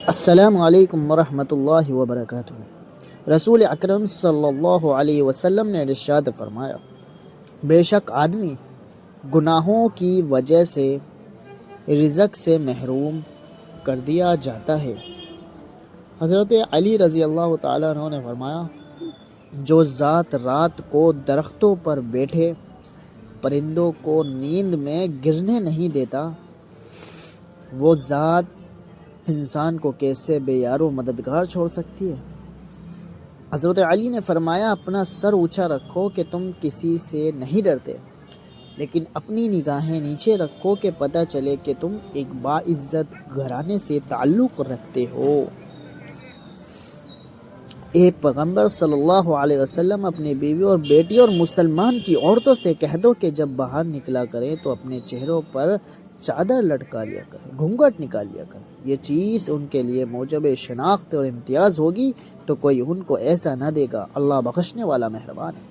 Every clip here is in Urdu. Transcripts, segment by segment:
السلام علیکم ورحمۃ اللہ وبرکاتہ۔ رسول اکرم صلی اللہ علیہ وسلم نے ارشاد فرمایا، بے شک آدمی گناہوں کی وجہ سے رزق سے محروم کر دیا جاتا ہے۔ حضرت علی رضی اللہ تعالیٰ عنہ نے فرمایا، جو ذات رات کو درختوں پر بیٹھے پرندوں کو نیند میں گرنے نہیں دیتا، وہ ذات انسان کو کیسے بے یار و مددگار چھوڑ سکتی ہے۔ حضرت علی نے فرمایا، اپنا سر اونچا رکھو کہ تم کسی سے نہیں ڈرتے، لیکن اپنی نگاہیں نیچے رکھو کہ پتہ چلے کہ تم ایک باعزت گھرانے سے تعلق رکھتے ہو۔ اے پیغمبر صلی اللہ علیہ وسلم، اپنی بیوی اور بیٹی اور مسلمان کی عورتوں سے کہہ دو کہ جب باہر نکلا کریں تو اپنے چہروں پر چادر لٹکا لیا کریں، گھونگھٹ نکال لیا کریں۔ یہ چیز ان کے لیے موجب شناخت اور امتیاز ہوگی تو کوئی ان کو ایسا نہ دے گا۔ اللہ بخشنے والا مہربان ہے۔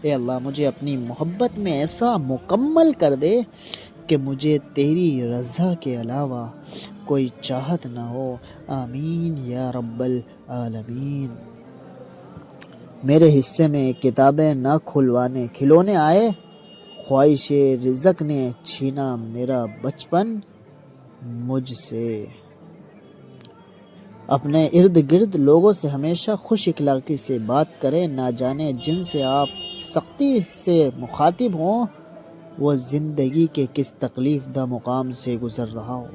اے اللہ، مجھے اپنی محبت میں ایسا مکمل کر دے کہ مجھے تیری رضا کے علاوہ کوئی چاہت نہ ہو۔ آمین یا رب العالمین۔ میرے حصے میں کتابیں نہ کھلوانے کھلونے آئے، خواہش رزق نے چھینا میرا بچپن مجھ سے۔ اپنے ارد گرد لوگوں سے ہمیشہ خوش اخلاقی سے بات کریں، نہ جانے جن سے آپ سختی سے مخاطب ہوں وہ زندگی کے کس تکلیف دہ مقام سے گزر رہا ہو۔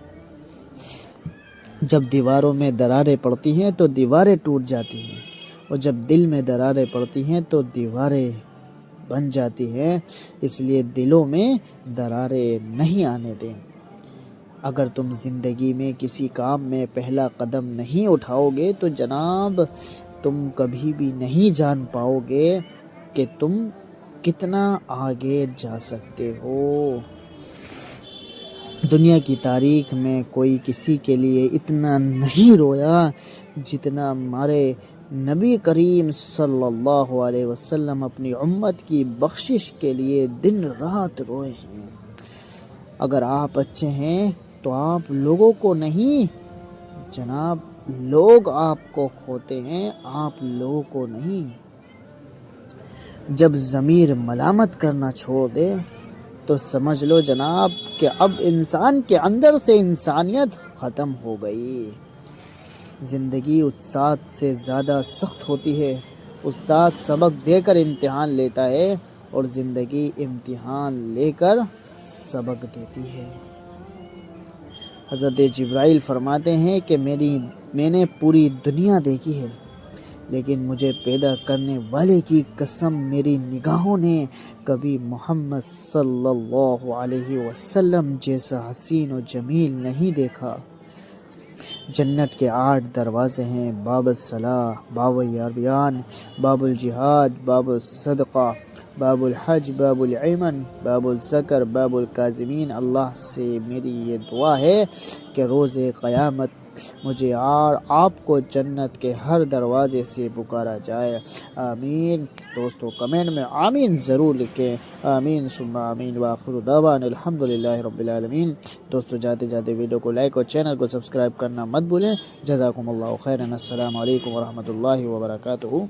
جب دیواروں میں دراریں پڑتی ہیں تو دیواریں ٹوٹ جاتی ہیں، اور جب دل میں دراریں پڑتی ہیں تو دیواریں بن جاتی ہیں، اس لیے دلوں میں دراریں نہیں آنے دیں۔ اگر تم زندگی میں کسی کام میں پہلا قدم نہیں اٹھاؤ گے تو جناب تم کبھی بھی نہیں جان پاؤ گے کہ تم کتنا آگے جا سکتے ہو۔ دنیا کی تاریخ میں کوئی کسی کے لیے اتنا نہیں رویا جتنا ہمارے نبی کریم صلی اللہ علیہ وسلم اپنی امت کی بخشش کے لیے دن رات روئے ہیں۔ اگر آپ اچھے ہیں تو آپ لوگوں کو نہیں جناب، لوگ آپ کو کھوتے ہیں، آپ لوگوں کو نہیں۔ جب ضمیر ملامت کرنا چھوڑ دے تو سمجھ لو جناب کہ اب انسان کے اندر سے انسانیت ختم ہو گئی۔ زندگی استاد سے زیادہ سخت ہوتی ہے۔ استاد سبق دے کر امتحان لیتا ہے اور زندگی امتحان لے کر سبق دیتی ہے۔ حضرت جبرائیل فرماتے ہیں کہ میں نے پوری دنیا دیکھی ہے، لیکن مجھے پیدا کرنے والے کی قسم میری نگاہوں نے کبھی محمد صلی اللہ علیہ وسلم جیسا حسین و جمیل نہیں دیکھا۔ جنت کے 8 دروازے ہیں: باب الصلاح، باب الریان، باب الجہاد، باب الصدقہ، باب الحج، باب الایمن، باب الذکر، باب الکاظمین۔ اللہ سے میری یہ دعا ہے کہ روز قیامت مجھے اور آپ کو جنت کے ہر دروازے سے پکارا جائے۔ آمین۔ دوستو کمنٹ میں آمین ضرور لکھیں۔ آمین ثم آمین۔ وآخر دعوانا الحمدللہ رب العالمین۔ دوستو جاتے جاتے ویڈیو کو لائک اور چینل کو سبسکرائب کرنا مت بھولیں۔ جزاکم اللہ خیرا۔ السلام علیکم ورحمۃ اللہ وبرکاتہ۔